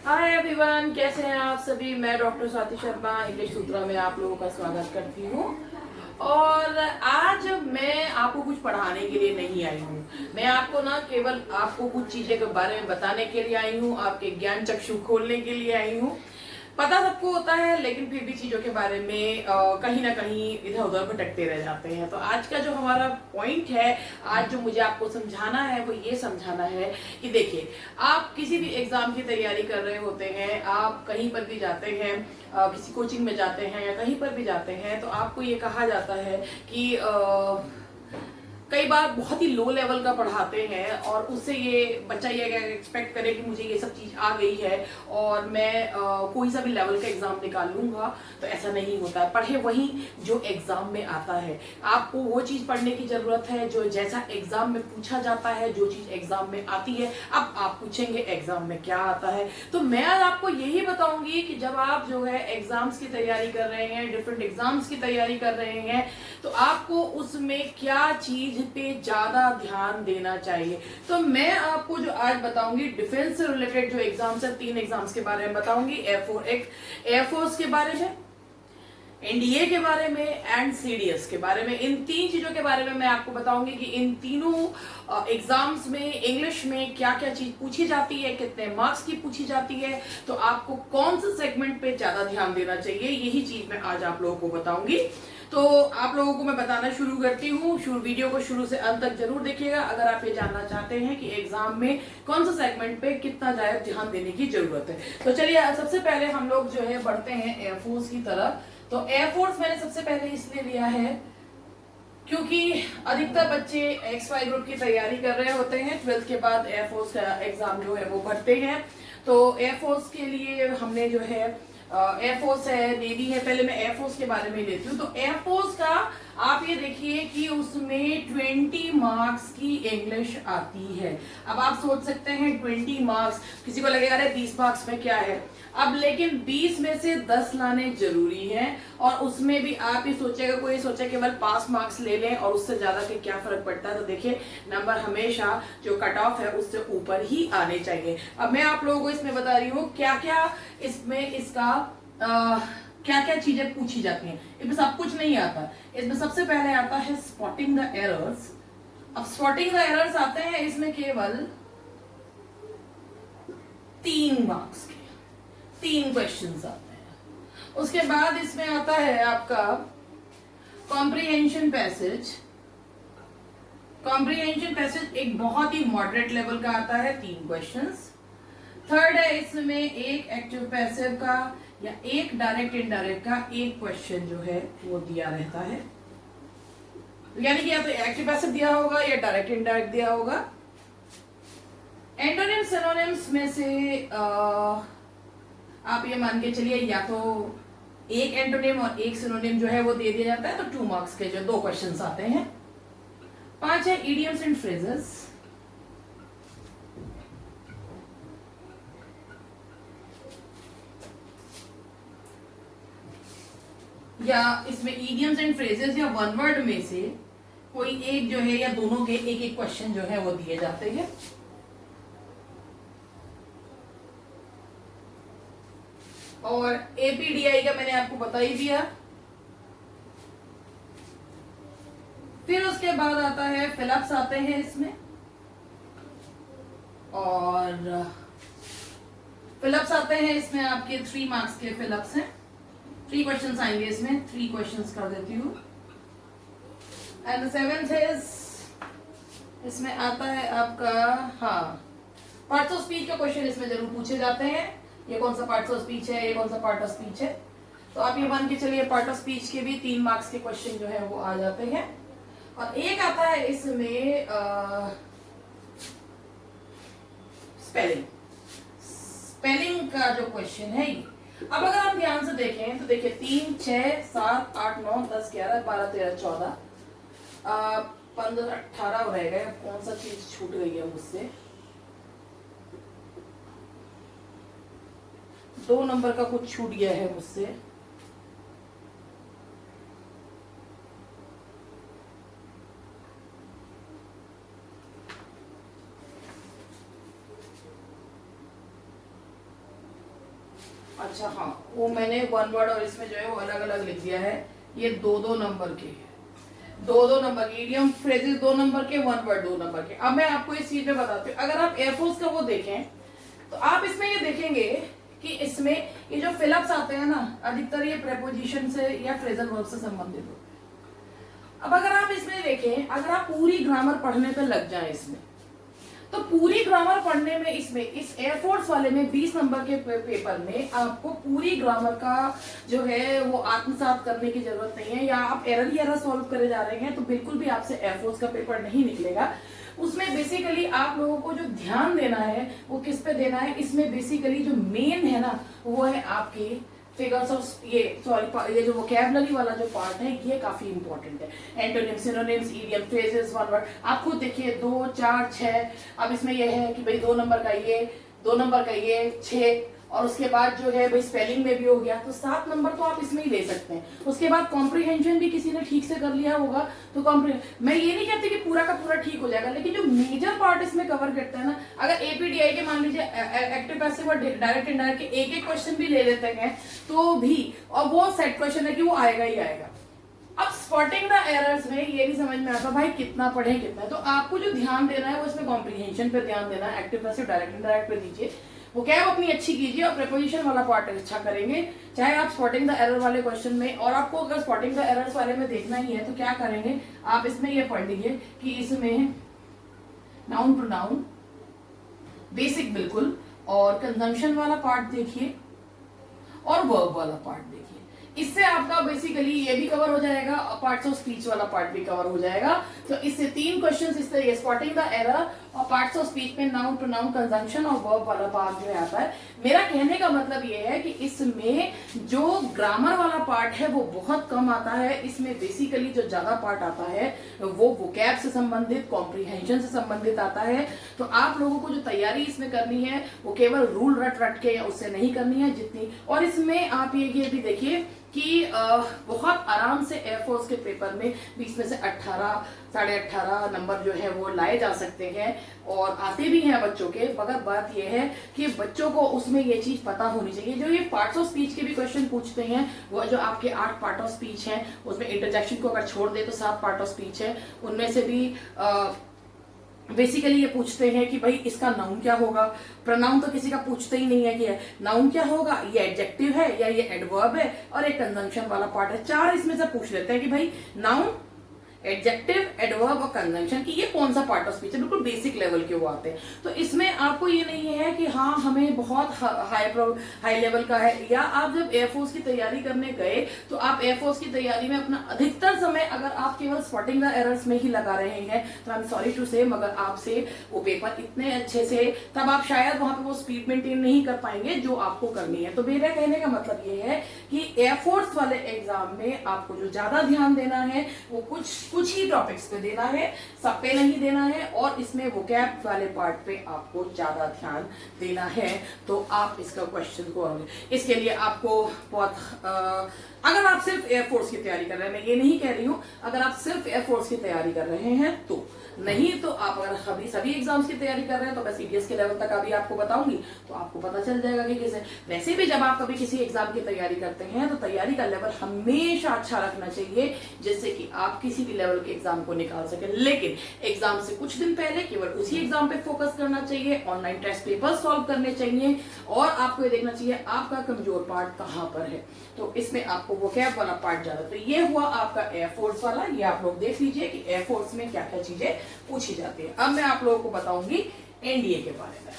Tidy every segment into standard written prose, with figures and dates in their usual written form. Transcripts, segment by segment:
Hi everyone, कैसे हैं आप सभी। मैं डॉक्टर स्वाति शर्मा इंग्लिश सूत्रा में आप लोगों का स्वागत करती हूँ। और आज मैं आपको कुछ पढ़ाने के लिए नहीं आई हूँ। मैं आपको ना केवल आपको कुछ चीजें के बारे में बताने के लिए आई हूँ, आपके ज्ञान चक्षु खोलने के लिए आई हूँ। पता सबको होता है, लेकिन फिर भी चीजों के बारे में कहीं ना कहीं इधर उधर भटकते रह जाते हैं। तो आज का जो हमारा पॉइंट है, आज जो मुझे आपको समझाना है वो ये समझाना है कि देखिए, आप किसी भी एग्जाम की तैयारी कर रहे होते हैं, आप कहीं पर भी जाते हैं, किसी कोचिंग में जाते हैं या कहीं पर भी जाते हैं, तो आपको ये कहा जाता है कि कई बार बहुत ही लो लेवल का पढ़ाते हैं और उससे ये बच्चा ये एक्सपेक्ट करे कि मुझे ये सब चीज आ गई है और मैं कोई सा भी लेवल का एग्जाम निकाल लूंगा। तो ऐसा नहीं होता है। पढ़े वही जो एग्जाम में आता है। आपको वो चीज पढ़ने की जरूरत है जो जैसा एग्जाम में पूछा जाता है, जो चीज एग्जाम में आती है। अब आप पूछेंगे एग्जाम में क्या आता है, तो मैं आज आपको यही बताऊंगी कि जब आप जो है एग्जाम्स की तैयारी कर रहे हैं, डिफरेंट एग्जाम्स की तैयारी कर रहे हैं, तो आपको उसमें क्या चीज पे ज्यादा ध्यान देना चाहिए। तो मैं आपको जो आज बताऊंगी डिफेंस से रिलेटेड जो एग्जाम्स है, 3 एग्जाम्स के बारे में बताऊंगी। एयरफोर्स के बारे में, एनडीए के बारे में एंड सीडीएस के बारे में। इन 3 चीजों के बारे में मैं आपको बताऊंगी कि इन तीनों एग्जाम्स में इंग्लिश में क्या क्या चीज पूछी जाती है, कितने मार्क्स की पूछी जाती है, तो आपको कौन से सेगमेंट पे ज्यादा ध्यान देना चाहिए, यही चीज मैं आज आप लोगों को बताऊंगी। तो आप लोगों को मैं बताना शुरू करती हूँ। वीडियो को शुरू से अंत तक जरूर देखिएगा अगर आप ये जानना चाहते हैं कि एग्जाम में कौन सा सेगमेंट पे कितना ज्यादा ध्यान देने की जरूरत है। तो चलिए, सबसे पहले हम लोग जो है बढ़ते हैं एयरफोर्स की तरफ। तो एयरफोर्स मैंने सबसे पहले इसलिए लिया है क्योंकि अधिकतर बच्चे XY ग्रुप की तैयारी कर रहे होते हैं, 12th के बाद एयरफोर्स का एग्जाम जो है वो भरते हैं। तो एयरफोर्स के लिए हमने जो है एयरफोर्स है, नेवी है। पहले मैं एयरफोर्स के बारे में लेती हूँ। तो एयरफोर्स का आप ये देखिए कि उसमें 20 मार्क्स की इंग्लिश आती है। अब आप सोच सकते हैं 20 मार्क्स, किसी को लगेगा अरे 20 मार्क्स में क्या है। अब लेकिन 20 में से 10 लाने जरूरी है, और उसमें भी आप ही सोचेगा, कोई सोचे केवल पास मार्क्स ले लें और उससे ज्यादा के क्या फर्क पड़ता है। तो देखिए, नंबर हमेशा जो कट ऑफ है उससे ऊपर ही आने चाहिए। अब मैं आप लोगों को इसमें बता रही हूँ क्या क्या इसमें इसका क्या क्या चीजें पूछी जाती हैं। इसमें सब कुछ नहीं आता। इसमें सबसे पहले आता है स्पॉटिंग द एरर्स। अब स्पॉटिंग द एरर्स आते हैं इसमें केवल 3 मार्क्स के 3 क्वेश्चंस आते हैं। उसके बाद इसमें आता है आपका कॉम्प्रिहेंशन पैसेज। कॉम्प्रिहेंशन पैसेज एक बहुत ही मॉडरेट लेवल का आता है, 3 क्वेश्चंस। थर्ड है इसमें एक एक्टिव पैसिव का या एक डायरेक्ट इनडायरेक्ट का एक क्वेश्चन जो है वो दिया रहता है। यानी कि या तो एक्टिव पैसिव दिया होगा या डायरेक्ट इनडायरेक्ट दिया होगा। एंटोनिम सिनोनिम्स में से आप ये मान के चलिए या तो एक एंटोनिम और एक सिनोनिम जो है वो दे दिया जाता है। तो 2 मार्क्स के जो 2 क्वेश्चंस आते हैं। 5 है इडियम्स एंड फ्रेजेस। या इसमें इडियम्स एंड फ्रेजेस या वन वर्ड में से कोई एक जो है या दोनों के एक एक क्वेश्चन जो है वो दिए जाते हैं। और एपीडीआई का मैंने आपको बता ही दिया। फिर उसके बाद आता है फिलअप्स आते हैं इसमें, और फिलअप्स आते हैं इसमें आपके 3 मार्क्स के फिलअप्स हैं। 3 क्वेश्चंस आएंगे इसमें, 3 क्वेश्चंस कर देती हूँ। एंड द 7th इज इसमें आता है आपका पार्ट्स ऑफ स्पीच का क्वेश्चन इसमें जरूर पूछे जाते हैं। ये कौन सा पार्ट्स ऑफ स्पीच है, ये कौन सा पार्ट ऑफ स्पीच है। तो आप ये मान के चलिए पार्ट ऑफ स्पीच के भी 3 मार्क्स के क्वेश्चन जो है वो आ जाते हैं। और एक आता है इसमें स्पेलिंग। स्पेलिंग का जो क्वेश्चन है ये, अब अगर हम ध्यान से देखें तो देखिए 3, 6, 7, 8, 9, 10, 11, 12, 13, 14, 15, 18 रह गए। कौन सा चीज छूट गई है मुझसे? 2 नंबर का कुछ छूट गया है मुझसे। अच्छा हाँ, वो मैंने वन वर्ड और इसमें जो है वो अलग अलग लिख दिया है। ये दो दो नंबर के, दो दो नंबर के इडियम फ्रेजेस, दो नंबर के, वन वर्ड दो नंबर के। अब मैं आपको इस चीज में बताती हूँ, अगर आप एयरफोर्स का वो देखें तो आप इसमें ये देखेंगे कि इसमें ये जो फिलअप्स आते हैं ना, अधिकतर ये प्रेपोजिशन से या फ्रेजल वर्ब से संबंधित हो। अब अगर आप इसमें देखें, अगर आप पूरी ग्रामर पढ़ने पे लग जाए इसमें, तो पूरी ग्रामर पढ़ने में इसमें इस एयरफोर्स वाले में 20 नंबर के पेपर में आपको पूरी ग्रामर का जो है वो आत्मसात करने की जरूरत नहीं है, या आप एरर ही एरर सॉल्व करे जा रहे हैं तो बिल्कुल भी आपसे एयरफोर्स का पेपर नहीं निकलेगा। उसमें बेसिकली आप लोगों को जो ध्यान देना है वो किस पे देना है, इसमें बेसिकली जो मेन है ना वो है आपकी फिगर्स ऑफ, ये सॉरी, ये जो वोकैबुलरी वाला जो पार्ट है ये काफी इंपॉर्टेंट है। Antonyms, synonyms, idiom, phrases, one word. आप खुद देखिए 2 4 6, अब इसमें ये है कि भाई 2 नंबर का ये, 2 नंबर का ये, 6, और उसके बाद जो है भाई स्पेलिंग में भी हो गया, तो 7 नंबर तो आप इसमें ही ले सकते हैं। उसके बाद कॉम्प्रिहेंशन भी किसी ने ठीक से कर लिया होगा तो मैं ये नहीं कहती कि पूरा का पूरा ठीक हो जाएगा, लेकिन जो मेजर पार्ट इसमें कवर करता है ना, अगर एपीडीआई के मान लीजिए एक्टिव पैसिव और डायरेक्ट इनडायरेक्ट के एक एक क्वेश्चन भी ले लेते हैं तो भी, और वो सेट क्वेश्चन है कि वो आएगा ही आएगा। अब स्पॉटिंग द एरर्स में ये भी समझ में आता भाई कितना पढ़े कितना है, तो आपको जो ध्यान देना है वो इसमें कॉम्प्रिहेंशन पे ध्यान देना है, एक्टिव पैसिव डायरेक्ट इनडायरेक्ट पे दीजिए, वो क्या है अपनी अच्छी कीजिए और प्रीपोजिशन वाला पार्ट अच्छा करेंगे, चाहे आप स्पॉटिंग द एरर वाले क्वेश्चन में। और आपको अगर स्पॉटिंग द एरर्स वाले में देखना ही है तो क्या करेंगे, आप इसमें ये पढ़ लीजिए कि इसमें नाउन प्रोनाउन बेसिक बिल्कुल, और कंजंक्शन वाला पार्ट देखिए और वर्ब वाला पार्ट देखिए। इससे आपका बेसिकली ये भी कवर हो जाएगा, पार्ट्स ऑफ स्पीच वाला पार्ट भी कवर हो जाएगा। तो इससे 3 क्वेश्चंस इस तरीके, स्पॉटिंग द एरर और पार्ट्स ऑफ स्पीच में नाउन प्रोनाउन कंजंक्शन और वर्ब वाला पार्ट जो है आता है। मेरा कहने का मतलब ये है कि इसमें जो ग्रामर वाला पार्ट है वो बहुत कम आता है, इसमें बेसिकली जो ज्यादा पार्ट आता है वो वोकैब से संबंधित, कॉम्प्रिहेंशन से संबंधित आता है। तो आप लोगों को जो तैयारी इसमें करनी है वो केवल रूल रट रट के या उससे नहीं करनी है जितनी, और इसमें आप ये भी देखिए कि बहुत आराम से एयरफोर्स के पेपर में 20 में से 18 साढ़े 18 नंबर जो है वो लाए जा सकते हैं, और आते भी हैं बच्चों के। मगर बात यह है कि बच्चों को उसमें ये चीज पता होनी चाहिए। जो ये पार्ट्स ऑफ स्पीच के भी क्वेश्चन पूछते हैं, वो जो आपके 8 पार्ट ऑफ स्पीच हैं उसमें इंटरजेक्शन को अगर छोड़ दे तो 7 पार्ट ऑफ स्पीच है, उनमें से भी बेसिकली ये पूछते हैं कि भाई इसका नाउन क्या होगा। प्रोनाउन तो किसी का पूछते ही नहीं है कि नाउन क्या होगा, ये एडजेक्टिव है या ये एडवर्ब है, और एक कंजंक्शन वाला पार्ट है। 4 इसमें से पूछ लेते हैं कि भाई नाउन, एडजेक्टिव, एडवर्ब और कंजंक्शन की ये कौन सा पार्ट ऑफ स्पीच है, बिल्कुल बेसिक लेवल के वो आते हैं। तो इसमें आपको ये नहीं है कि हाँ हमें बहुत हाई लेवल का है, या आप जब एयरफोर्स की तैयारी करने गए तो आप एयरफोर्स की तैयारी में अपना अधिकतर समय अगर आप केवल स्पॉटिंग द एरर्स में ही लगा रहे हैं तो आई एम सॉरी टू से, मगर आपसे वो पेपर इतने अच्छे से, तब आप शायद वहां पे वो स्पीड मेंटेन नहीं कर पाएंगे जो आपको करनी है। तो मेरा कहने का मतलब ये है कि एयरफोर्स वाले एग्जाम में आपको जो ज्यादा ध्यान देना है वो कुछ ही टॉपिक्स पे देना है, सब पे नहीं देना है, और इसमें वोकैब वाले पार्ट पे आपको ज्यादा ध्यान देना है। तो आप इसका क्वेश्चन को, इसके लिए आपको बहुत अगर आप सिर्फ एयरफोर्स की तैयारी कर रहे हैं, मैं ये नहीं कह रही हूं, अगर आप सिर्फ एयरफोर्स की तैयारी कर रहे हैं तो, नहीं तो आप अगर सभी एग्जाम्स की तैयारी कर रहे हैं तो मैं सीडीएस के लेवल तक अभी आपको बताऊंगी तो आपको पता चल जाएगा कि कैसे। वैसे भी जब आप कभी किसी एग्जाम की तैयारी करते हैं तो तैयारी का लेवल हमेशा अच्छा रखना चाहिए, जिससे कि आप किसी भी लेवल के एग्जाम को निकाल सके। लेकिन एग्जाम से कुछ दिन पहले केवल उसी एग्जाम पे फोकस करना चाहिए, ऑनलाइन टेस्ट पेपर सॉल्व करने चाहिए, और आपको ये देखना चाहिए आपका कमजोर पार्ट कहाँ पर है। तो इसमें आपको वोकैब वाला पार्ट ज्यादा। तो ये हुआ आपका एयरफोर्स वाला, ये आप लोग देख लीजिए कि एयरफोर्स में क्या क्या चीजें पूछी जाती है। अब मैं आप लोगों को बताऊंगी एनडीए के बारे में।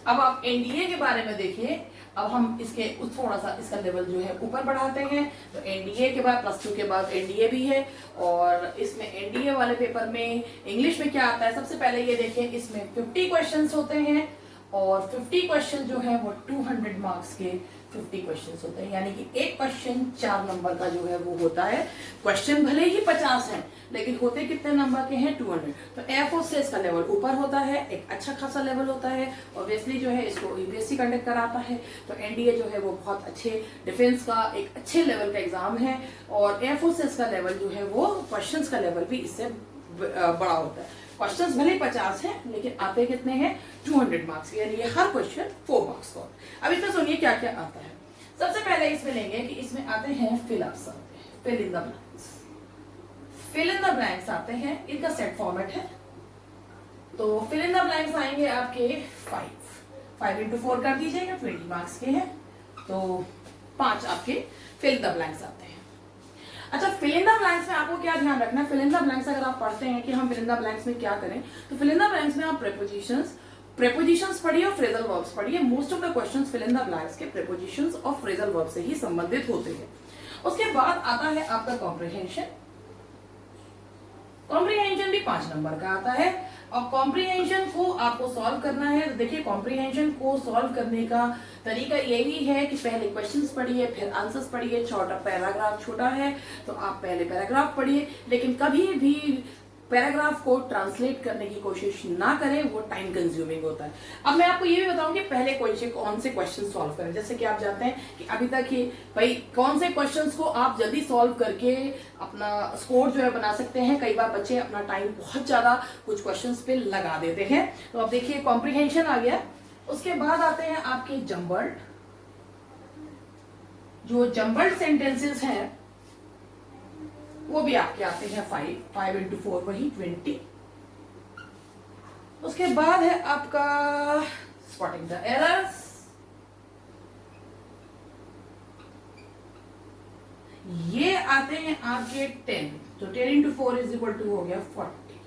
अब आप एनडीए के बारे में देखिए। अब हम इसके थोड़ा सा इसका लेवल जो है ऊपर बढ़ाते हैं। तो एनडीए के बाद +2 के बाद एनडीए भी है, और इसमें एनडीए वाले पेपर में इंग्लिश में क्या आता है, सबसे पहले ये देखिए इसमें 50 क्वेश्चंस होते हैं और 50 क्वेश्चन जो है वो 200 मार्क्स के 50 क्वेश्चंस होते हैं, यानी कि एक क्वेश्चन 4 नंबर का जो है वो होता है। क्वेश्चन भले ही 50 हैं लेकिन होते कितने नंबर के हैं? 200। तो एयरफोर्स का लेवल ऊपर होता है, एक अच्छा खासा लेवल होता है। ऑब्वियसली जो है इसको यूपीएससी कंडक्ट कराता है, तो एनडीए जो है वो बहुत अच्छे डिफेंस का एक अच्छे लेवल का एग्जाम है। और एयरफोर्स का लेवल जो है वो क्वेश्चन का लेवल भी इससे बड़ा होता है। क्वेश्चंस भले 50 हैं लेकिन आते कितने हैं? 200 मार्क्स के, यानी हर क्वेश्चन 4 मार्क्स का। अब इसमें सुनिए क्या क्या आता है। सबसे पहले इसमें लेंगे कि इसमें आते हैं फिलअप्स, आते हैं fill in the blanks. Fill in the blanks आते हैं, इनका सेट फॉर्मेट है। तो फिल इन द ब्लैंक्स आएंगे आपके 5 इंटू 4 कर दीजिएगा, 20 मार्क्स के हैं। तो 5 आपके फिल इन द ब्लैंक्स आते हैं। अच्छा, फिल इन द ब्लैंक्स में आपको क्या ध्यान रखना है? फिल इन द ब्लैंक्स अगर आप पढ़ते हैं कि हम फिल इन द ब्लैंक्स में क्या करें, तो फिल इन द ब्लैंक्स में आप प्रेपोजिशंस पढ़िए और फ्रेजल वर्ब्स पढ़िए। Most of the questions fill in the blanks के प्रेपोजिशंस और फ्रेजल वर्ब से ही संबंधित होते हैं। उसके बाद आता है आपका कॉम्प्रिहेंशन। कॉम्प्रिहेंशन भी 5 नंबर का आता है और कॉम्प्रिहेंशन को आपको सॉल्व करना है। तो देखिए, कॉम्प्रिहेंशन को सॉल्व करने का तरीका यही है कि पहले क्वेश्चंस पढ़िए, फिर आंसर्स पढ़िए। छोटा पैराग्राफ छोटा है तो आप पहले पैराग्राफ पढ़िए, लेकिन कभी भी पैराग्राफ को ट्रांसलेट करने की कोशिश ना करें, वो टाइम कंज्यूमिंग होता है। अब मैं आपको ये भी बताऊं कि पहले कौन से क्वेश्चन सॉल्व करें। जैसे कि आप जानते हैं कि अभी तक ही भाई कौन से क्वेश्चंस को आप जल्दी सॉल्व करके अपना स्कोर जो है बना सकते हैं। कई बार बच्चे अपना टाइम बहुत ज्यादा कुछ क्वेश्चंस पे लगा देते हैं। तो अब देखिए, कॉम्प्रिहेंशन आ गया। उसके बाद आते हैं आपके जम्बल्ड। जो जम्बल्ड सेंटेंसेस हैं वो भी आपके आते हैं 5 इंटू 4 वही 20। उसके बाद है आपका स्पॉटिंग द एरर्स। ये आते हैं आपके 10, तो 10 इंटू 4 इज इक्वल टू हो गया 40।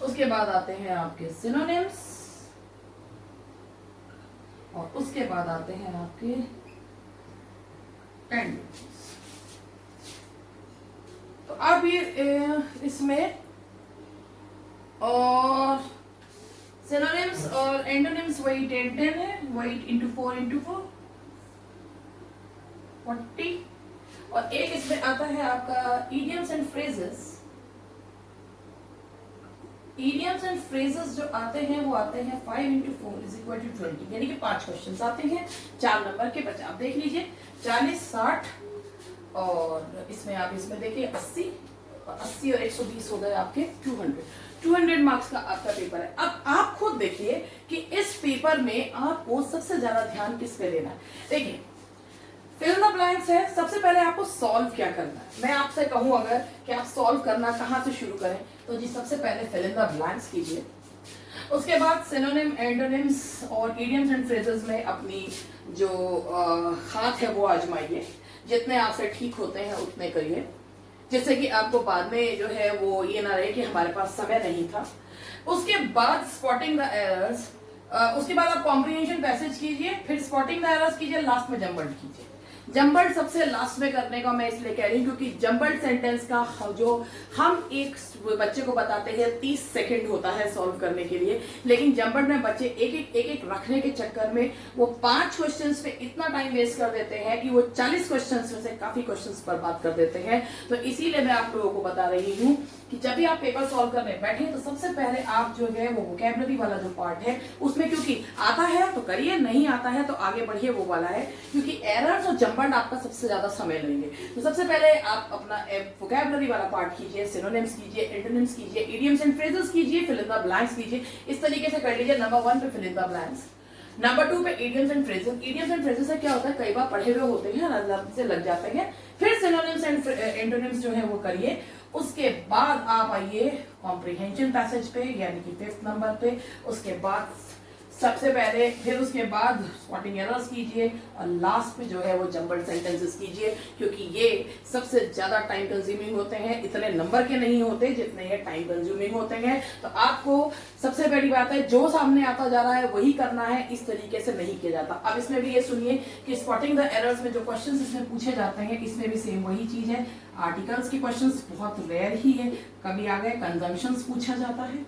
उसके बाद आते हैं आपके सिनोनिम्स और उसके बाद आते हैं आपके एंटोनिम्स। तो अब ये इसमें और सिनोनिम्स और एंटोनिम्स वही 10 है, वही इंटू 4 इंटू 4 40। और एक इसमें आता है आपका idioms and phrases. Idioms and phrases जो आते हैं वो आते हैं 5 इंटू 4 इज इक्वल टू 20, यानी कि 5 क्वेश्चन आते हैं 4 नंबर के बच्चे। आप देख लीजिए 40, 60 और इसमें आप इसमें देखिए 80 और 120 हो गए आपके 200 मार्क्स का आपका पेपर है। अब आप खुद देखिए कि इस पेपर में आपको सबसे ज्यादा ध्यान किस पे देना है। देखिए, फिल इन द ब्लैंक्स है। सबसे पहले आपको सॉल्व क्या करना है। मैं आपसे कहूं अगर कि आप सॉल्व करना कहां से शुरू करें, तो जी सबसे पहले फिल इन द ब्लैंक्स कीजिए। उसके बाद सिनोनिम, एंटोनिम्स और इडियम्स एंड फ्रेजेस में अपनी जो हाथ है वो आजमाइए। जितने आपसे ठीक होते हैं उतने करिए, जिससे कि आपको बाद में जो है वो ये ना रहे कि हमारे पास समय नहीं था। उसके बाद स्पॉटिंग द एरर्स, उसके बाद आप कॉम्प्रिहेंशन पैसेज कीजिए, फिर स्पॉटिंग द एरर्स कीजिए, लास्ट में जम्बल्ड कीजिए। जम्बल्ड सबसे लास्ट में करने का मैं इसलिए कह रही हूँ क्योंकि जम्बल्ड सेंटेंस का जो हम एक बच्चे को बताते हैं 30 सेकंड होता है सॉल्व करने के लिए, लेकिन जम्बल्ड में बच्चे एक एक रखने के चक्कर में वो 5 क्वेश्चंस पे इतना टाइम वेस्ट कर देते हैं कि वो 40 क्वेश्चंस में से काफी क्वेश्चंस बर्बाद कर देते हैं। तो इसीलिए मैं आप लोगों को बता रही हूँ कि जब भी आप पेपर सॉल्व करने बैठे तो सबसे पहले आप जो है वो वोकैबुलरी वाला जो पार्ट है उसमें, क्योंकि आता है तो करिए, नहीं आता है तो आगे बढ़िए, वो वाला है। क्योंकि एरर्स और जम्बल्ड आपका सबसे ज्यादा समय लेंगे। तो सबसे पहले आप अपना वोकैबुलरी वाला पार्ट कीजिए, सिनोनिम्स कीजिए, एंटोनिम्स कीजिए, इडियम्स एंड फ्रेजेस कीजिए, फिल इन द ब्लैंक्स कीजिए। इस तरीके से कर लीजिए। नंबर 1 पे fill in the blanks, number 2 पे idioms and phrases. Idioms and phrases से क्या होता है, कई बार पढ़े हुए होते हैं, आराम से लग जाते हैं। फिर सिनोनिम्स एंड एंटोनिम्स जो है वो करिए। उसके बाद आप आइए कॉम्प्रिहेंशन पैसेज पे, यानी कि 5th नंबर पे। उसके बाद सबसे पहले, फिर उसके बाद स्पॉटिंग एरर्स कीजिए और लास्ट में जो है वो जम्बल्ड सेंटेंसेस कीजिए, क्योंकि ये सबसे ज्यादा टाइम कंज्यूमिंग होते हैं। इतने नंबर के नहीं होते जितने ये टाइम कंज्यूमिंग होते हैं। तो आपको सबसे बड़ी बात है, जो सामने आता जा रहा है वही करना है, इस तरीके से नहीं किया जाता। अब इसमें भी ये सुनिए कि स्पॉटिंग द एरर्स में जो क्वेश्चन इसमें पूछे जाते हैं, इसमें भी सेम वही चीज है। आर्टिकल्स के क्वेश्चन बहुत रेयर ही है, कभी आ गए कंजम्पशंस पूछा जाता है,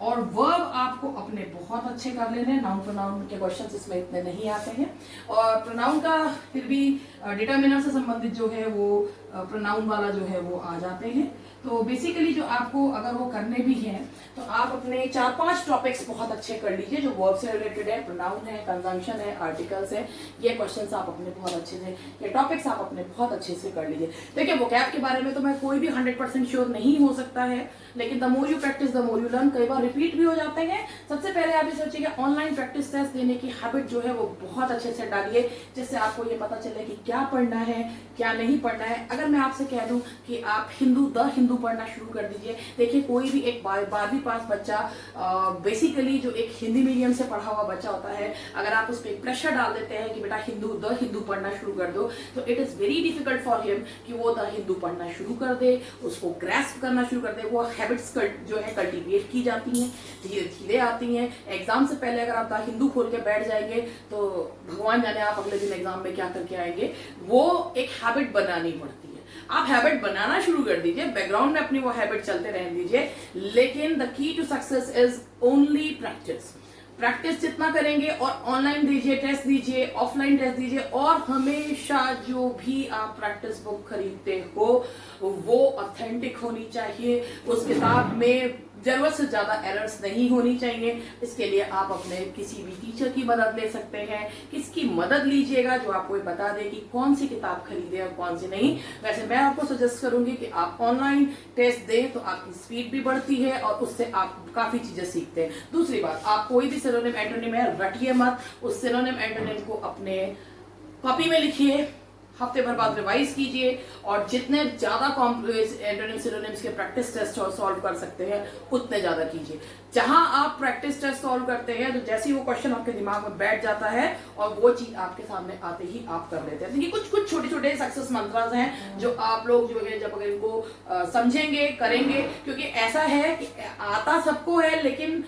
और वर्ब आपको अपने बहुत अच्छे कर लेने हैं। नाउन प्रोनाउन के क्वेश्चंस इसमें इतने नहीं आते हैं, और प्रोनाउन का फिर भी डिटर्मिनर से संबंधित जो है वो प्रोनाउन वाला जो है वो आ जाते हैं। तो बेसिकली जो आपको अगर वो करने भी हैं तो आप अपने 4-5 टॉपिक्स बहुत अच्छे कर लीजिए जो वर्ब से रिलेटेड है, प्रोनाउन है, कंजंक्शन है, आर्टिकल्स है। ये क्वेश्चंस आप अपने बहुत अच्छे से, ये टॉपिक्स आप अपने बहुत अच्छे से कर लीजिए। देखिए वोकैब के बारे में तो मैं कोई भी 100% श्योर नहीं हो सकता है, लेकिन the more you practice the more you learn. कई बार रिपीट भी हो जाते हैं। सबसे पहले आप ये सोचिए कि ऑनलाइन प्रैक्टिस टेस्ट देने की हैबिट जो है वो बहुत अच्छे से डालिए, जिससे आपको ये पता चले कि क्या पढ़ना है क्या नहीं पढ़ना है। अगर मैं आपसे कह दूं कि आप द हिंदू पढ़ना शुरू कर दीजिए। देखिए कोई भी एक 12वीं पास बच्चा बेसिकली जो एक हिंदी मीडियम से पढ़ा हुआ बच्चा होता है, अगर आप उस पर प्रेशर डाल देते हैं कि बेटा द हिंदू पढ़ना शुरू कर दो, तो it is very difficult for him कि वो द हिंदू पढ़ना शुरू कर दे, उसको ग्रैस्प करना शुरू कर दे। वो हैबिट्स जो है कल्टीवेट की जाती हैं, धीरे धीरे आती हैं। एग्जाम से पहले अगर आप द हिंदू खोल के बैठ जाएंगे तो भगवान जाने आप अगले दिन एग्जाम में क्या करके आएंगे। वो एक हैबिट बनानी पड़ती है। आप हैबिट बनाना शुरू कर दीजिए, बैकग्राउंड में अपनी वो हैबिट चलते रहने दीजिए, लेकिन the key to success is only practice. Practice जितना करेंगे, और ऑनलाइन दीजिए टेस्ट दीजिए, ऑफलाइन टेस्ट दीजिए, और हमेशा जो भी आप प्रैक्टिस बुक खरीदते हो वो ऑथेंटिक होनी चाहिए। उस किताब में जरूरत से ज्यादा एरर्स नहीं होनी चाहिए। इसके लिए आप अपने किसी भी टीचर की मदद ले सकते हैं। किसकी मदद लीजिएगा? जो आपको बता दे कि कौन सी किताब खरीदे और कौन सी नहीं। वैसे मैं आपको सजेस्ट करूंगी कि आप ऑनलाइन टेस्ट दें, तो आपकी स्पीड भी बढ़ती है और उससे आप काफी चीजें सीखते हैं। दूसरी बात, आप कोई भी सिनोनिम एंटोनिम है रटिए मत। उस सिनोनिम एंटोनिम को अपने कॉपी में लिखिए, हफ्ते भर बाद रिवाइज कीजिए, और जितने ज्यादा एंटोनिम सिनोनिम्स के प्रैक्टिस टेस्ट सॉल्व कर सकते हैं उतने ज्यादा कीजिए। जहां आप प्रैक्टिस टेस्ट सॉल्व करते हैं तो जैसे ही वो क्वेश्चन आपके दिमाग में बैठ जाता है और वो चीज आपके सामने आते ही आप कर लेते हैं। देखिए कुछ छोटे छोटे सक्सेस मंत्रास हैं जो आप लोग जो है जब अगर इनको समझेंगे करेंगे, क्योंकि ऐसा है कि आता सबको है, लेकिन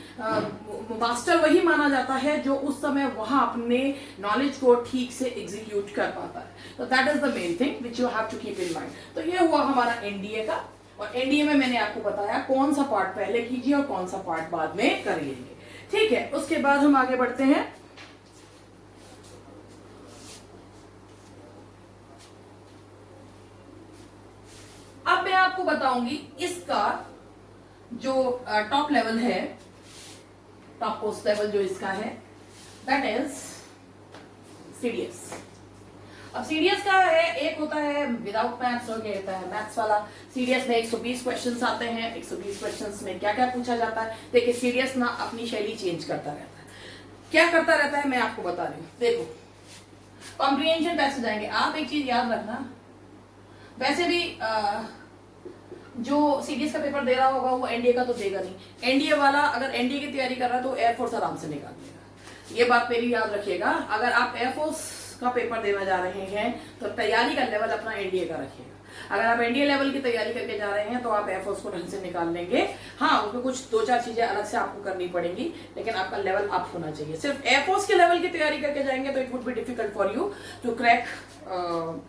मास्टर वही माना जाता है जो उस समय वहां अपने नॉलेज को ठीक से एग्जीक्यूट कर पाता है। तो that is the main thing which you have to keep in mind. तो ये हुआ हमारा एनडीए का, और एनडीए में मैंने आपको बताया कौन सा पार्ट पहले कीजिए और कौन सा पार्ट बाद में कर लेंगे। ठीक है, उसके बाद हम आगे बढ़ते हैं। अब मैं आपको बताऊंगी इसका जो टॉप लेवल है, टॉप पोस्ट लेवल जो इसका है, दैट इज सीडीएस। अब सीडीएस का है, एक होता है विदाउट मैथ्स और एक होता है मैथ्स वाला। सीडीएस में 120 क्वेश्चंस आते हैं। 120 क्वेश्चंस में क्या क्या पूछा जाता है? देखिए सीडीएस ना अपनी शैली चेंज करता रहता है। क्या करता रहता है मैं आपको बता रही हूँ। देखो कॉम्प्रिहेंशन पैसेज आएंगे। आप एक चीज याद रखना, वैसे भी जो सीडीएस का पेपर दे रहा होगा वो एनडीए का तो देगा नहीं। एनडीए वाला अगर एनडीए की तैयारी कर रहा है तो एयरफोर्स आराम से निकाल देगा। ये बात मेरी याद रखिएगा। अगर आप एयरफोर्स का पेपर देना जा रहे हैं तो तैयारी का लेवल अपना एनडीए का रखिएगा। अगर आप एनडीए लेवल की तैयारी करके जा रहे हैं तो आप एयरफोर्स को ढंग से निकाल लेंगे। हाँ, उसमें कुछ 2-4 चीजें अलग से आपको करनी पड़ेंगी, लेकिन आपका लेवल अप होना चाहिए। सिर्फ एयरफोर्स के लेवल की तैयारी करके जाएंगे तो it would be difficult for you to crack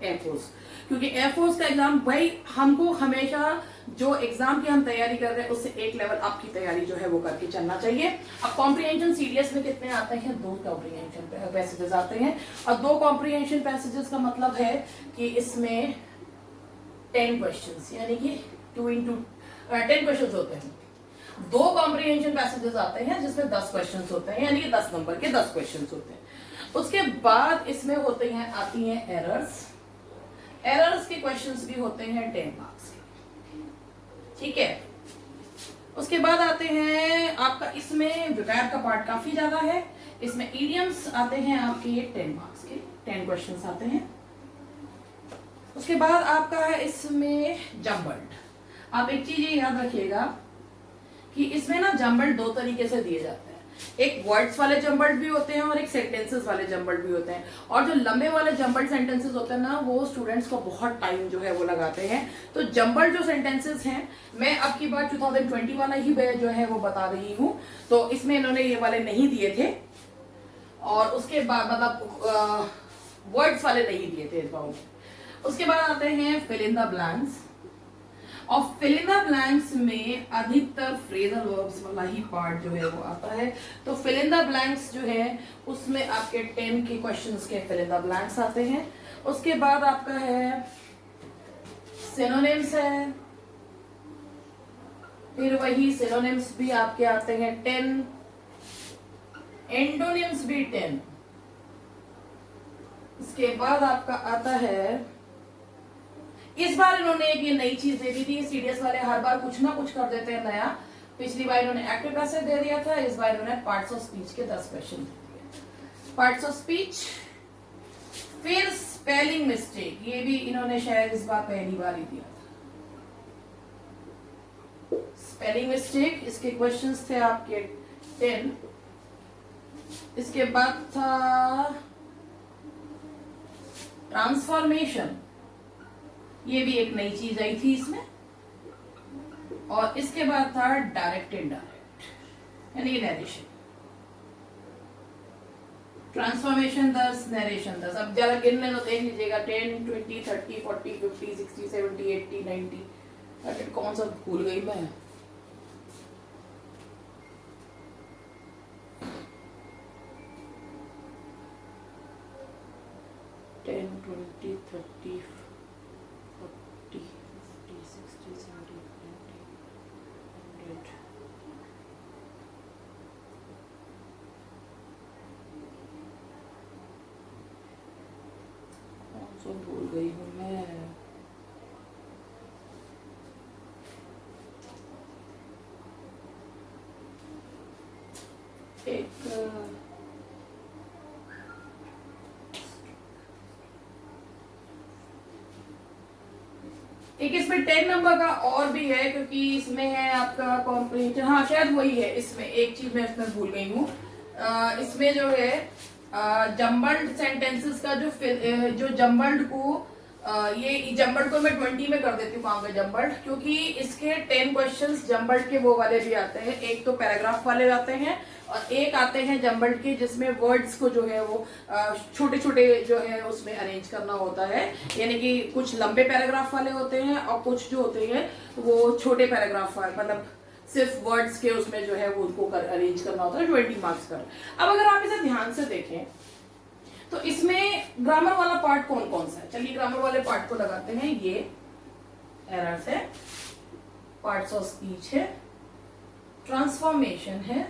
air force, क्योंकि एयरफोर्स का एग्जाम भाई हमको हमेशा जो एग्जाम की हम तैयारी कर रहे हैं उससे एक लेवल अप की तैयारी जो है वो करके चलना चाहिए। अब कॉम्प्रिहेंशन सीडीएस में कितने आते हैं? 2 कॉम्प्रिहेंशन पैसेजेस आते हैं, और 2 कॉम्प्रिहेंशन पैसेजेस का मतलब है कि इसमें 10 क्वेश्चंस, यानी कि 2 into 10 क्वेश्चंस होते हैं। 2 कॉम्प्रिहेंशन पैसेजेस आते हैं जिसमें 10 क्वेश्चंस होते हैं, यानी कि 10 नंबर के 10 क्वेश्चंस होते हैं। उसके बाद इसमें होते हैं, आती हैं एरर्स। एरर्स के क्वेश्चंस भी होते हैं 10 मार्क्स के। ठीक है, उसके बाद आते हैं आपका, इसमें विकैब का पार्ट काफी ज्यादा है। इसमें इडियम्स आते हैं आपके 10 मार्क्स के, 10 क्वेश्चंस आते हैं। उसके बाद आपका है इसमें जम्बल्ड। आप एक चीज ये याद रखिएगा कि इसमें ना जम्बल्ड 2 तरीके से दिए जाते हैं। एक वर्ड्स वाले जम्बल्ड भी होते हैं और एक सेंटेंसेस वाले जम्बल्ड भी होते हैं। और जो लंबे वाले जम्बल्ड सेंटेंसेस होते हैं ना, वो स्टूडेंट्स को बहुत टाइम जो है वो लगाते हैं। तो जम्बल्ड जो सेंटेंसेस हैं, मैं अब की बार 2020 वाला ही जो है वो बता रही हूँ। तो इसमें इन्होंने ये वाले नहीं दिए थे, और उसके बाद मतलब वर्ड्स वाले नहीं दिए थे इस बार। उसके बाद आते हैं फिल इन द ब्लैंक्स, और फिल इन द ब्लैंक्स में अधिकतर फ्रेजल वर्ब्स वाला ही पार्ट जो है वो आता है। तो फिल इन द ब्लैंक्स जो है उसमें आपके 10 के क्वेश्चंस के फिल इन द ब्लैंक्स आते हैं। उसके बाद आपका है सिनोनिम्स है, फिर वही सिनोनिम्स भी आपके आते हैं 10, एंटोनिम्स भी 10। इसके बाद आपका आता है, इस बार इन्होंने एक ये नई चीज दे दी थी, सीडीएस वाले हर बार कुछ ना कुछ कर देते हैं नया। पिछली बार इन्होंने एक्टिव पैसेज दे दिया था, इस बार इन्होंने पार्ट्स ऑफ स्पीच के 10 क्वेश्चन दे दिए। पार्ट्स ऑफ स्पीच, फिर स्पेलिंग मिस्टेक, ये भी इन्होंने शायद इस बार पहली बार ही दिया था। स्पेलिंग मिस्टेक, इसके क्वेश्चंस थे आपके 10। इसके बाद था ट्रांसफॉर्मेशन, ये भी एक नई चीज आई थी इसमें। और इसके बाद था डायरेक्ट इनडायरेक्ट यानी नरेशन। Transformation 10, narration 10। अब जरा गिनने तो देख लीजिएगा, 10, 20, 30, 40, 50, 60, 70, 80, 90। अरे कौन सा भूल गई मैं। भूल गई हूँ मैं। एक इसमें 10 नंबर का और भी है, क्योंकि इसमें है आपका कॉम्प्रीहेंशन। हाँ शायद वही है। इसमें एक चीज मैं इसमें भूल गई हूँ। इसमें जो है जम्बल्ड सेंटेंसेस का जो जम्बल्ड को ये जम्बल्ड को मैं 20 में कर देती हूँ काम का जम्बल्ड, क्योंकि इसके 10 क्वेश्चंस जम्बल्ड के वो वाले भी आते हैं। एक तो पैराग्राफ वाले आते हैं और एक आते हैं जम्बल्ड के जिसमें वर्ड्स को जो है वो छोटे छोटे जो है उसमें अरेंज करना होता है। यानी कि कुछ लंबे पैराग्राफ वाले होते हैं और कुछ जो होते हैं वो छोटे पैराग्राफ वाले, मतलब सिर्फ वर्ड्स के उसमें जो है वो उनको अरेंज करना होता है 20 मार्क्स का। अब अगर आप इसे ध्यान से देखें तो इसमें ग्रामर वाला पार्ट कौन कौन सा है। चलिए ग्रामर वाले पार्ट को लगाते हैं। ये एरर्स है, पार्ट्स ऑफ स्पीच है, ट्रांसफॉर्मेशन है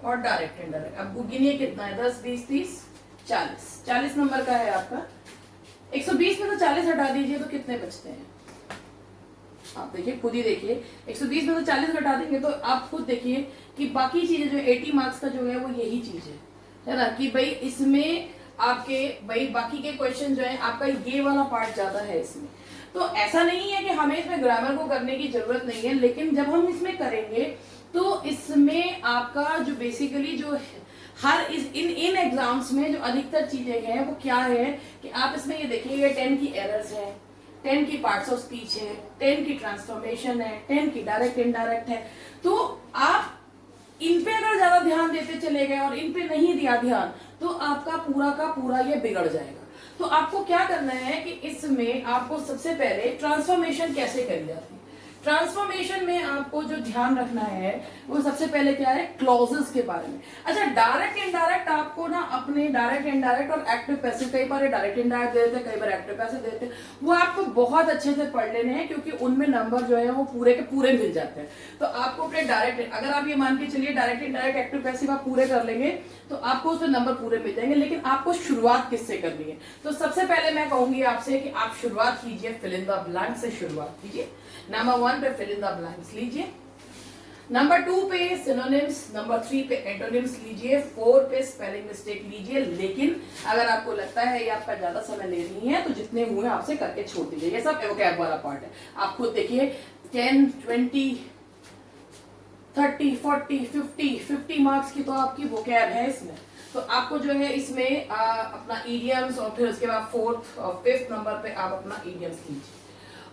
और डायरेक्ट इनडायरेक्ट। अब गिनिए कितना है, 10, 20, 30, 40। 40 नंबर का है आपका। 120 में तो 40 हटा दीजिए तो कितने बचते हैं आप देखिए, खुद ही देखिए। 120 में तो 40 घटा देंगे तो आप खुद देखिए कि बाकी चीजें जो 80 मार्क्स का जो है वो यही चीज है ना, कि भाई इसमें आपके भाई बाकी के क्वेश्चन जो है आपका ये वाला पार्ट ज्यादा है इसमें। तो ऐसा नहीं है कि हमें इसमें ग्रामर को करने की जरूरत नहीं है, लेकिन जब हम इसमें करेंगे तो इसमें आपका जो बेसिकली जो हर इन एग्जाम्स में जो अधिकतर चीजें हैं वो क्या है कि आप इसमें ये देखिए 10 की एरर्स है, 10 की पार्ट्स ऑफ स्पीच है, 10 की ट्रांसफॉर्मेशन है, 10 की डायरेक्ट इनडायरेक्ट है। तो आप इन पे अगर ज्यादा ध्यान देते चले गए और इन पे नहीं दिया ध्यान तो आपका पूरा का पूरा ये बिगड़ जाएगा। तो आपको क्या करना है कि इसमें आपको सबसे पहले ट्रांसफॉर्मेशन कैसे करी जाती है। ट्रांसफॉर्मेशन में आपको जो ध्यान रखना है वो सबसे पहले क्या है, क्लॉजेस के बारे में। अच्छा डायरेक्ट इनडायरेक्ट आपको ना अपने डायरेक्ट इनडायरेक्ट और एक्टिव पैसिव, कई बार डायरेक्ट इनडायरेक्ट देते हैं, कई बार एक्टिव पैसिव देते हैं, वो आपको बहुत अच्छे से पढ़ लेने हैं क्योंकि उनमें नंबर जो है वो पूरे के पूरे मिल जाते हैं। तो आपको अपने डायरेक्ट, अगर आप ये मान के चलिए डायरेक्ट इनडायरेक्ट एक्टिव पैसिव आप पूरे कर लेंगे तो आपको उसमें नंबर पूरे मिल जाएंगे। लेकिन आपको शुरुआत किससे करनी है, तो सबसे पहले मैं कहूंगी आपसे कि आप शुरुआत कीजिए फिल इन द ब्लैंक से शुरुआत कीजिए। नंबर 1 पे फिल इन द ब्लैंक्स लीजिए, नंबर 2 पे सिनोनिम्स, नंबर 3 पे एंटोनिम्स लीजिए, 4 पे स्पेलिंग मिस्टेक लीजिए। लेकिन अगर आपको लगता है ये आपका ज्यादा समय ले रही है तो जितने हुए आपसे करके छोड़ दीजिए। ये सब वोकैब वाला पार्ट है, आप खुद देखिए 10, 20, 30, 40, 50 मार्क्स की तो आपकी वोकैब है इसमें। तो आपको जो है इसमें अपना ईडियम्स और फिर उसके बाद 4th और 5th नंबर पे आप अपना ईडियम्स लीजिए।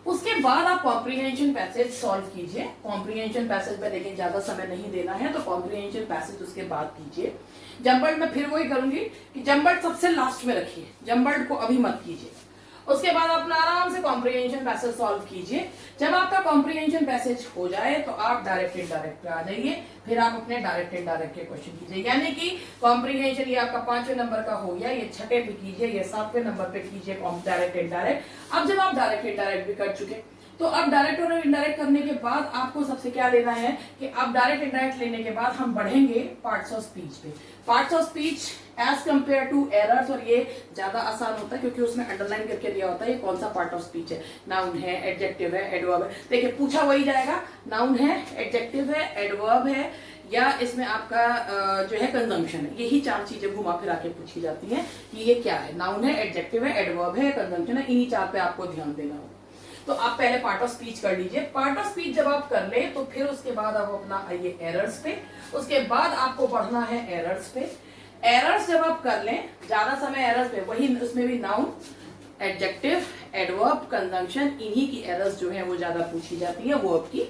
उसके बाद आप कॉम्प्रीहेंशन पैसेज सॉल्व कीजिए। कॉम्प्रीहेंशन पैसेज में लेकिन ज्यादा समय नहीं देना है तो कॉम्प्रीहेंशन पैसेज उसके बाद कीजिए। जम्बल्ड में फिर वही करूंगी कि जम्बल्ड सबसे लास्ट में रखिए, जम्बल्ड को अभी मत कीजिए। उसके बाद अपना आराम से कॉम्प्रिहेंशन पैसेज सॉल्व कीजिए। जब आपका कॉम्प्रिहेंशन पैसेज हो जाए तो आप डायरेक्ट इनडायरेक्ट पे आ जाइए, फिर आप अपने डायरेक्ट इनडायरेक्ट के क्वेश्चन कीजिए। यानी कि कॉम्प्रिहेंशन ये आपका 5वें नंबर का हो गया, ये 6ठे पे कीजिए, ये 7वें नंबर पे कीजिए डायरेक्ट इनडायरेक्ट। अब जब आप डायरेक्ट इनडायरेक्ट भी कर चुके तो अब डायरेक्ट और इनडायरेक्ट करने के बाद आपको सबसे क्या लेना है कि अब डायरेक्ट इनडायरेक्ट लेने के बाद हम बढ़ेंगे पार्ट्स ऑफ स्पीच पे। Parts of speech as compare to errors, और ये ज्यादा आसान होता है क्योंकि उसमें अंडरलाइन करके दिया होता है ये कौन सा पार्ट ऑफ स्पीच है। नाउन है, एडजेक्टिव है, एडवर्ब है। देखिए पूछा वही जाएगा, नाउन है, एडजेक्टिव है, एडवर्ब है, या इसमें आपका जो है कंजंक्शन है। यही 4 चीजें घुमा फिरा के पूछी जाती हैं कि ये क्या है। नाउन है, एडजेक्टिव है, एडवर्ब है, कंजंक्शन है। इन्हीं 4 पे आपको ध्यान देना होगा। तो आप पहले पार्ट ऑफ स्पीच कर लीजिए। पार्ट ऑफ स्पीच जब आप कर ले तो फिर उसके बाद आप अपना आइए एरर्स पे। उसके बाद आपको बढ़ना है एरर्स पे। एरर्स जब आप कर लें, ज्यादा समय एरर्स पे, वही उसमें भी नाउन, एडजेक्टिव, एडवर्ब, कंजंक्शन, इन्हीं की एरर्स जो है वो ज्यादा पूछी जाती है वर्ब की।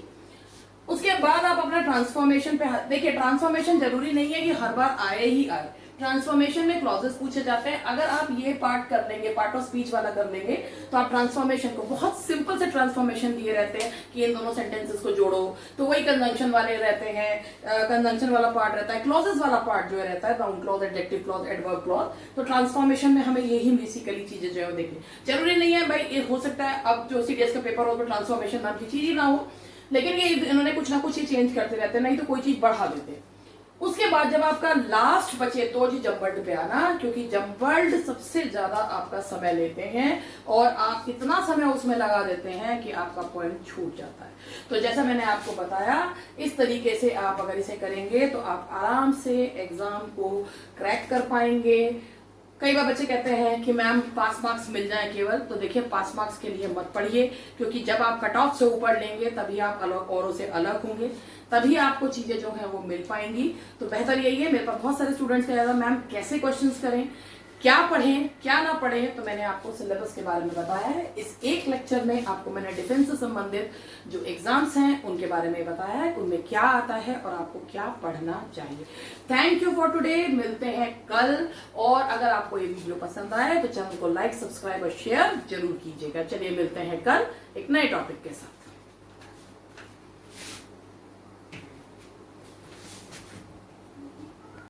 उसके बाद आप अपना ट्रांसफॉर्मेशन पे देखिए, ट्रांसफॉर्मेशन जरूरी नहीं है कि हर बार आए ही आए। ट्रांसफॉर्मेशन में क्लॉजेस पूछे जाते हैं। अगर आप ये पार्ट कर लेंगे, पार्ट ऑफ स्पीच वाला कर लेंगे, तो आप ट्रांसफॉर्मेशन को बहुत सिंपल से ट्रांसफॉर्मेशन दिए रहते हैं कि इन दोनों सेंटेंसेस को जोड़ो, तो वही कंजंक्शन वाले रहते हैं। कंजंक्शन वाला पार्ट रहता है, क्लॉजेस वाला पार्ट जो रहता है noun clause, adjective clause, adverb clause. तो ट्रांसफॉर्मेशन में हमें यही बेसिकली चीजें जो है देखनी जरूरी नहीं है भाई। ये हो सकता है अब जो सीडीएस का पेपर हो तो ट्रांसफॉर्मेशन नाम की चीज ही ना हो, लेकिन ये इन्होंने कुछ ना कुछ ही चेंज करते रहते हैं, नहीं तो कोई चीज बढ़ा देते हैं। उसके बाद जब आपका लास्ट बचे तो जी जमवर्ड पे आना, क्योंकि जमवर्ड सबसे ज्यादा आपका समय लेते हैं और आप इतना समय उसमें लगा देते हैं कि आपका पॉइंट छूट जाता है। तो जैसा मैंने आपको बताया, इस तरीके से आप अगर इसे करेंगे तो आप आराम से एग्जाम को क्रैक कर पाएंगे। कई बार बच्चे कहते हैं कि मैम पास मार्क्स मिल जाए केवल, तो देखिए पास मार्क्स के लिए मत पढ़िए, क्योंकि जब आप कट ऑफ से ऊपर लेंगे तभी आप अलग औरों से अलग होंगे, तभी आपको चीजें जो है वो मिल पाएंगी। तो बेहतर यही है, मेरे पास बहुत सारे स्टूडेंट्स कह रहे हैं मैम कैसे क्वेश्चंस करें, क्या पढ़ें क्या ना पढ़ें। तो मैंने आपको सिलेबस के बारे में बताया है। इस एक लेक्चर में आपको मैंने डिफेंस से संबंधित जो एग्जाम्स हैं उनके बारे में बताया है, उनमें क्या आता है और आपको क्या पढ़ना चाहिए। Thank you for today. मिलते हैं कल। और अगर आपको ये वीडियो पसंद आए तो चैनल को लाइक, सब्सक्राइब और शेयर जरूर कीजिएगा। चलिए मिलते हैं कल एक नए टॉपिक के साथ।